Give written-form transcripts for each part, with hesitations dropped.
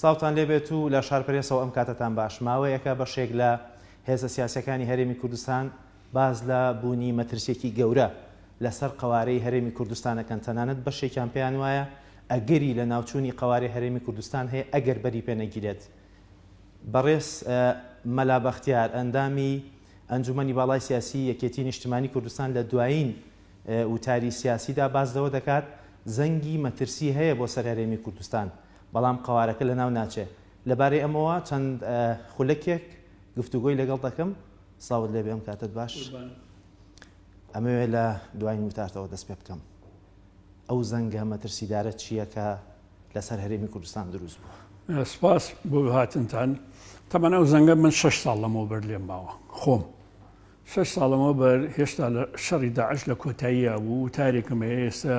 ساوتان لێبێت و لە شارپەرێسەوە ئەم کاتتان باش ماوەیەکە بەشێک لە هێزە سیاسەکانی هەرێمی کوردستان باز لە بوونی مەترسیەکی گەورە لەسەر قوارەی هەرێمی کوردستانەکەن تەنانەت بەشێکیان پێیان وایە ئەگەری لە ناوچوونی قوارەی هەرێمی کوردستان هەیە ئەگەر بەری پێنەگیرێت. بەڕێز مەلا بەختیار ئەندامی ئەنجومەنی باڵای سیاسی یەکێتی نیشتیمانی کوردستان لە دوایین وتاری سیاسیدا باز لەوە دەکات زەنگی مەترسی هەیە بۆ سەر هەرێمی کوردستان بەڵام قوارەکە لە ناو ناچێت. لەبارەی ئەمەوە چەند خولەکێک گفتوگۆی لەگەڵ دەکەم. ساوت لێبێ ئەم کاتت باش. ئەمەوێت لە دوایین وتارتەوە دەست پێ بکەم. ئەو زەنگە مەترسیدارە چییە کە لەسەر هەرێمی کوردستان دروست بووە؟ سپاس بۆ هاتنتان. تەمەەن ئەو زەنگە من 6 ساڵ لەمەوە بەر لێم ماوە خۆم 6 ساڵەمەوە بەر هێشتا لە شەڕی داعش لە کۆتاییە بوو و تارێکم هەیە ئێستا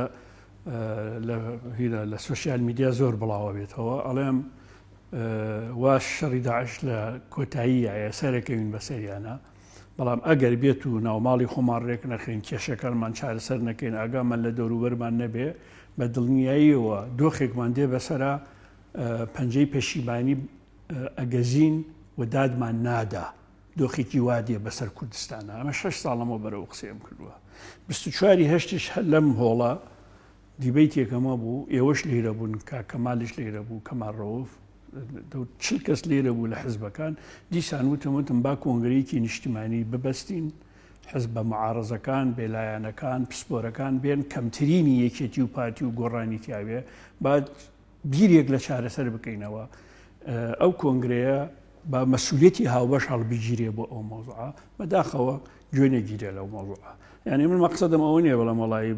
لە سوسیال میدیا زۆر بڵاوە بێتەوە ئەڵێم وا شەڕی داعش لە کۆتاییە سەرەکەوین بەسەریانە بەڵام ئەگەر بێت و ناوماڵی خۆمان ڕێک نەخین کێشەکانمان چارەسەر نەکەین ئاگامان لە دەوروبەرمان نەبێ بە دڵنیاییەوە دۆخێکمان دێ بەسەرا پەنجەی پەشیمانی ئەگەزین و دادمان نادا دۆخێکی وادیە بەسەر کوردستانە. ئەمە 6 ساڵەمەوە بەرەو قسەم کردووە. 24 هەشتیش لەم هۆڵە دیبەیتێکەمە بوو ئێوەش لێرە بوون کەمالیش لێرە بوو کەمال ڕەوف 40 کەس لێرە بوو لە حزبەکان دیسان وتم با کۆنگرەیەکی نیشتیمانی ببەستین حزبە معارەزەکان بێلایەنەکان پسپۆرەکان بێن کەمترینی یەکێتی و پارتی و گۆڕانی تیاوێ بعد بیرێک لە چارەسەر بکەینەوە. ئەو کۆنگرەیە با مەسئولێتی هاوبەش هەڵبگیرێ بۆ ئەو مۆزوعە بەداخەوە گوێنەگیرێ لەو مۆزوعە. یعنی من مەقسەدم ئەوە نییە بەڵام وەڵی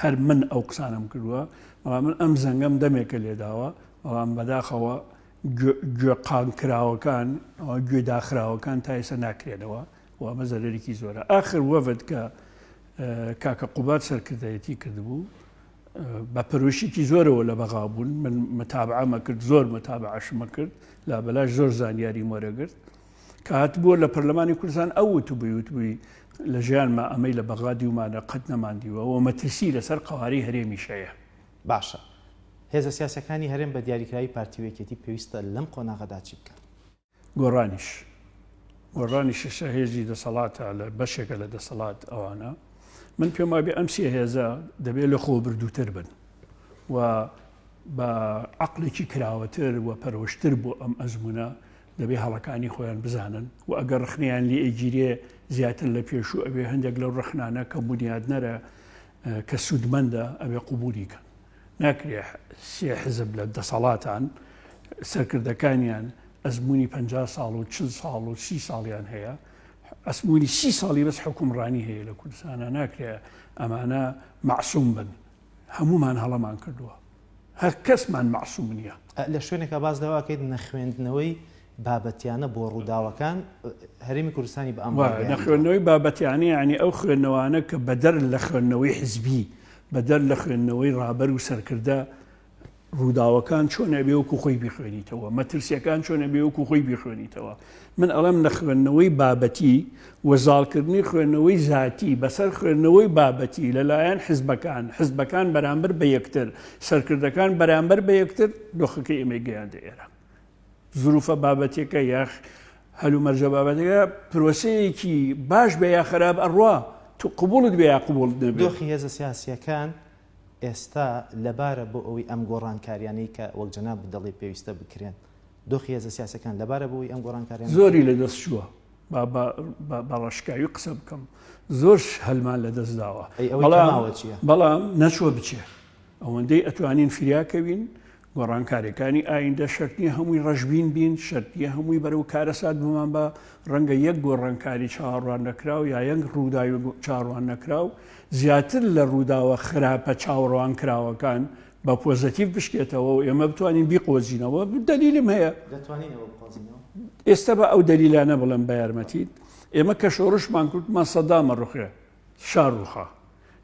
هەر من ئەو قسانم کردووە بەڵام من ئەم زەنگەم دەمێکە لێداوە بەڵام بەداخەوە گوێقانکراوەکان گوێداخراوەکان تا ئێستا ناکرێنەوە و ئەمە زەرەرێکی زۆرە. ئاخر وەفد کە کاکە قوبات سەرکردایەتی کردبوو بە پەروەشێکی زۆرەوە لە بەغا بوون من متابعەمە کرد زۆر متابعەشمە کرد لا بەلاش زۆر زانیاری وەرەگرت کە هاتبووە لە پەرلەمانی کوردستان ئەو وتبووی لە ژیانمە ئەمەی لە بەغا دیومانە قەت نەماندیوە و مەترسی لەسەر قەواری هەرێمیشەیە. باشە هێزە سیاسەکانی هەرێم بە دیاریکراوی پارتی و یەکێتی پێویستە لەم قۆناغەدا چی بکەن؟ گۆڕانیش هێزی دەسەڵاتە لە بەشێکە لە دەسەڵات ئەوانە من پێم وابێ ئەم سێ هێزە دەبێت لە خۆ بردووتر بن و بە عەقڵێکی کراوەتر و پەرۆشتر بۆ ئەم ئەزمونە دەبێ هەڵەکانی خۆیان بزانن و ئەگەر ڕخنیان لێ ئەگیرێ زیاتر لە پێشوو ئەوێ هەندێک لەو ڕخنانە کە بنیادنەرە کە سوودمەندە ئەوێ قوبولیکەن. ناکرێ سێ حزب لە دەسەڵاتان سەرکردەکانیان ئەزمموی 50 ساڵ و 40 ساڵ و 30 ساڵیان هەیە ئەسمموی 30 ساڵی بەس حکومڕانی هەیە لە کوردستانە ناکرێ ئەمانە معسووم بن هەمومان هەڵەمان کردووە هەر کەسمان معسووم نییە. لە شوێنێکە باز داواکەیت نەخوێندنەوەی بابەتیانە بۆ ڕووداوەکان هەرێمی کوردستانی بە ئەم نەخوێندنەوەی بابەتیانی ینی ئەو خوێندنەوانە کە بەدەر لە خوێندنەوەی حزبی بەدەر لە خوێندنەوەی ڕابەر و سەرکردە ڕووداوەکان چۆن ئەبێ وەکو خۆی بیخوێنیتەوە مەترسیەکان چۆن ئەبێ وەکو خۆی بیخوێنیتەوە. من ئەڵێم لە خوێندنەوەی بابەتی وەزاڵکردنی خوێندنەوەی ذاتی بەسەر خوێندنەوەی بابەتی لەلایەن حزبەکان بەرامبەر بە یەکتر سەرکردەکان بەرامبەر بە یەکتر دۆخەکەی ئێمە گەیاندە ئێرە. زروفە بابەتێکە یاخ هەلومەرجە بابەتەکە پرۆسەیەکی باش بە یا خراپ ئەڕوا تو قبولت بێ یا قبولت نەبێ. دۆخی هێزە سیاسیەکان ئێستا لەبارە بۆ ئەوەی ئەم گۆڕانکاریانەی کە وەک جەناب دەڵێ پێویستە بکرێن دۆخی هێزە سیاسەکان لەبارە بۆی ئەم گۆڕانکاریان زۆری لە دەست چووە بە ڕەشکاوی قسە بکەم زۆرش هەلمان لە دەست داوە بەڵام نەچوە بچێ ئەوەندەی ئەتوانین فریاکەوین گۆڕانکاریەکانی ئایندە شەرتنی هەمووی ڕەشبین بین شەرتیە هەمووی بەرەو کارەسات بمان بە ڕەنگە یەک گۆڕانکاری چاوەڕوان نەکراو یا یەک ڕووداوی چاوەڕوان نەکراو زیاتر لە ڕووداوە خراپە چاوەڕوان کراوەکان بە پۆزەتیڤ بشکێتەوە و ئێمە بتوانین بیقۆزینەوە دلیلم هەیە ئێستا بە ئەو دلیلانە بڵێم بە یارمەتیت ئێمە کە شۆڕشمان کردمان سەدامە ڕوخێ شارڕوخە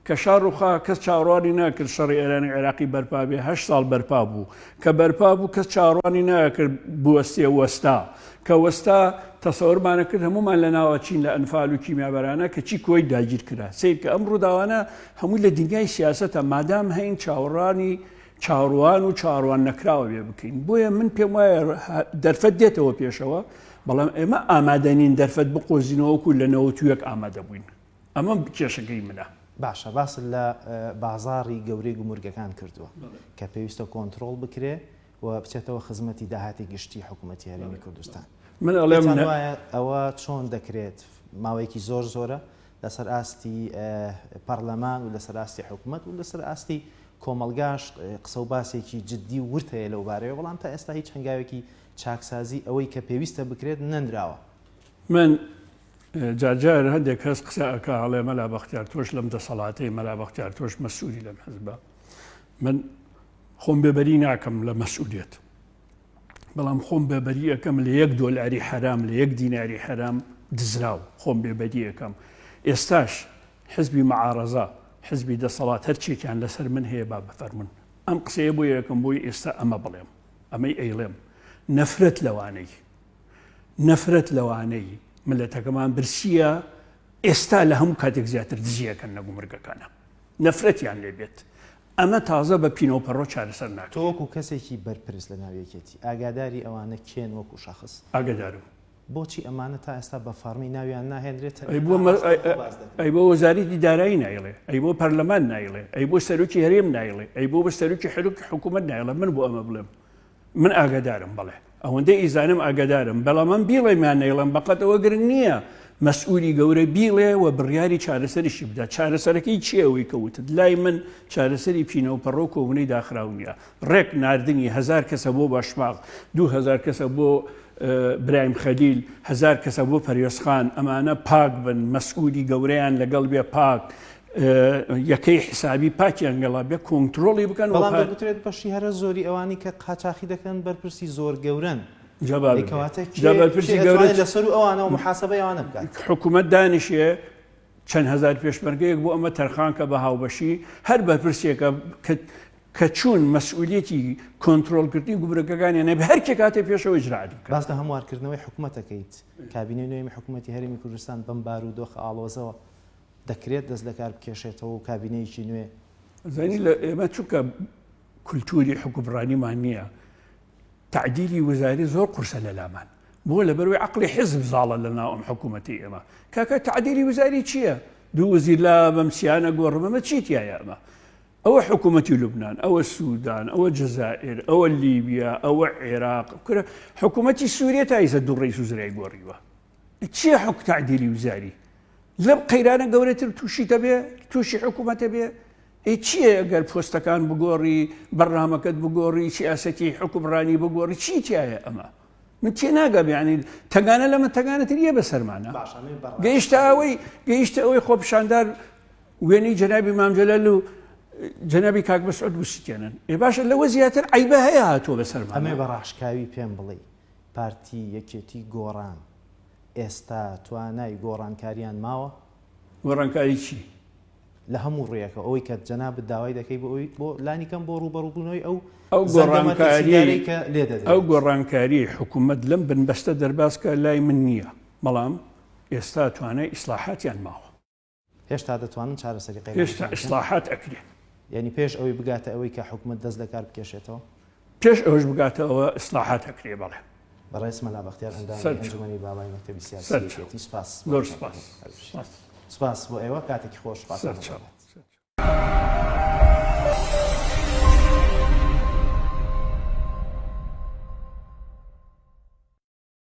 کە شارڕوخا کەس چاوەڕوانی ناکرد شەڕی ئێرانی عێراقی بەرپا بێ 8 ساڵ بەرپا بوو کە بەرپا بوو کەس چاوەڕوانی ناکرد بوەستێ وەستا کە وەستا تەسەوڕمانە کرد هەمومان لە ناوە چین لە ئەنفال و کیمیابەرانە کە چی کۆی داگیر کرا سیر کە ئەم ڕووداوانە هەمووی لە دنیای سیاسەتە مادام هەین چاوەڕوانی چاڕوان و چاڕوان نەکراوە بێ بکەین بۆیە من پێم وایە دەرفەت دێتەوە پێشەوە بەڵام ئێمە ئامادەنین دەرفەت بقۆزینەوەکو لە 91 ئامادە بووین ئەمە کێشەکەی منە باشە باس لە بازاڕی گەورەی گومورگەکان کردووە کە پێویستە کۆنتترۆل بکرێ و بچێتەوە خزمەتی داهاتی گشتی حکوومەتی هەرێمی کوردستان من ئەڵێم ئەوە چۆن دەکرێت ماوەیەکی زۆر زۆرە لەسەر ئاستی پەرلەمان و لەسەر ئاستی حکوومەت و لەسەر ئاستی کۆمەلگاش قسە و باسێکی جددی ورتەیە لەو بارەیە بەڵام تا ئێستا هیچ هەنگاوێکی چاکسازی ئەوەی کە پێویستە بکرێت نەندراوە من جارجار هەندێک کەس قسە ئەکا هەڵێ مەلا بەختیار تۆش لەم دەسەڵاتەی مەلا بەختیار تۆش مەسئولی لەم حزبە من خۆم بێبەری ناکەم لە مەسئولیت بەڵام خۆم بێبەری ئەەکەم لە $1 حرام لە 1 دیناری حرام دزراو خۆم بێبەری ئەەکەم ئێستاش حزبی معارەزە حزبی دەسەڵات هەرچێکیان لەسەر من هەیە با بفەرمون ئەم قسەیە بۆ یەکەم بۆی ئێستا ئەمە بڵێم ئەمەی ئەیڵێم نەفرەت لەوانەی ملەتەکەمان برسیە ئێستا لە هەموو کاتێک زیاتر دزیەکەن نە گومرگەکانە نەفرەتیان لێ بێت ئەمە تازە بە پینۆپەڕۆ چارەسەر ناکات تۆ وەکو کەسێکی بەرپرس لە ناویەکێتی ئاگاداری ئەوانە کێن وەکو شەخص ئاگادارم بۆچی ئەمانە تا ئێستا بە فەرمی ناویان ناهێنرێت ئەی بۆ وەزارەتی دارایی نایڵێ ئەی بۆ پەرلەمان نایڵێ ئەی بۆ سەرۆکی هەرێم نایڵێ ئەی بۆ سەرۆکی حکوومەت نایڵێ من بۆ ئەمە بڵێم من ئاگادارم بەڵێ ئەوەندەی ئیزانم ئاگادارم بەڵام من بیڵێمان نەیڵم بەقەت ئەوە گرنگ نییە مەسئولی گەورە بیڵێ و بڕیاری چارەسەریشی بدا چارەسەرەکەی چیەوەی کەوتت لای من چارەسەری پینەوەپەڕۆ کۆبوونەی داخراونیە ڕێک نردنی 1000 کەسە بۆ باشماغ 2000 کەسە بۆ برایم خەلیل 1000 کەسە بۆ پەریۆسخان ئەمانە پاک بن مەسئولی گەورەیان لەگەڵ بێ پاک یەکەی حسابی پاکیان گەڵا بێ کۆنتترۆڵی بکەن بەڵام دەبێت بەشی هەرە زۆری ئەوانی کە قاچاقی دەکەن بەرپرسی زۆر گەورن لەسەر و ئەوانەوە محاسبەی ئەوانە بکات حکوومەت دانیشێ چەند هزار پێشمەرگەیەک بۆ ئەمە تەرخان کە بە هاوبەشی هەر بەرپرسێکە کە چوون مەسئولیەتی کۆنتترۆلکردنی گومرگەکانیانە بە هەر کێ کاتێ پێشەوە ئیجرات بکات باس لە هەموارکردنەوەی حکوومەتەکەیت کابینەی نوێی حکوومەتی هەرێمی کوردستان بەم بارودۆخ ئاڵۆزەوە دەکرێت دەست لە کار بکێشێتەوە و کابینەیەکی نوێ زانی لە ئێمە چونکە کولتوری حکومڕانیمان نییە تعدیلی وەزاری زۆر قورسە لە لامان بۆ لەبەروی عەقڵی حزب زاڵە لە ناو ئەم حکوومەتی ئێمە کاکە تعدیلی وەزاری چییە؟ دوو وەزیر لا بەمسیانە گۆڕمەمە چی تایە ئەمە؟ ئەوە حکوومەتی لوبنان ئەوە سوودان ئەوە جەزائیر ئەوە لیبیا ئەوە عێراق حکوومەتی سووریا تایسە دوو ڕێی سوزرای گۆڕیوە چییە حکم تعدیلی وەزاری؟ لەم قەیرانە گەورەتر تووشی دەبێ تووشی حکوومەتە بێ چییە ئەگەر پۆستەکان بگۆڕی بەرنامەکەت بگۆڕی سیاسەتی حکومڕانی بگۆڕی چی تایە ئەمە؟ من تێ ناگەم یعنی تەگانە لەمە تەگانەتریە بەسەرمانە گەیشتە ئەوەی خۆپشاندار وێنەی جەنابی مامجەلەل و جەنابی کاک مەسعود وسیتێنن باشە لەوە زیاتر عیبە هەیە هاتووە بەسەرمان ئەمێ بە ڕاشکاوی پێم بڵێ پارتی یەکێتی گۆڕان ئێستا توانای گۆڕانکاریان ماوە گۆڕانکاری چی؟ لە هەموو ڕێیەکە ئەوەی کە جەنابەت داوای دەکەی بۆ لانیکەم بۆ ڕوبەڕووبوونەوەی ئەو گۆڕانکاری حکوومەت لەم بنبەستە دەرباسکە لای من نییە بەڵام ئێستا توانای ئیسلاحاتیان ماوە هێشتا دەتوانن چارەسەری هێشتا ئیسلاحات ئەکرێ یعنی پێش ئەوەی بگاتە ئەوەی کە حکوومەت دەست لە کار بکێشێتەوە پێش ئەوش بگاتەوە ئیسلاحات ئەکرێ بەڵێ بەڕێز مەلا بەختیار ئەندامی ئەنجومەنی بابای مەکتەبی سیاسیەتی سپاس زۆر سپاس بۆ ئێوە کاتێکی خۆش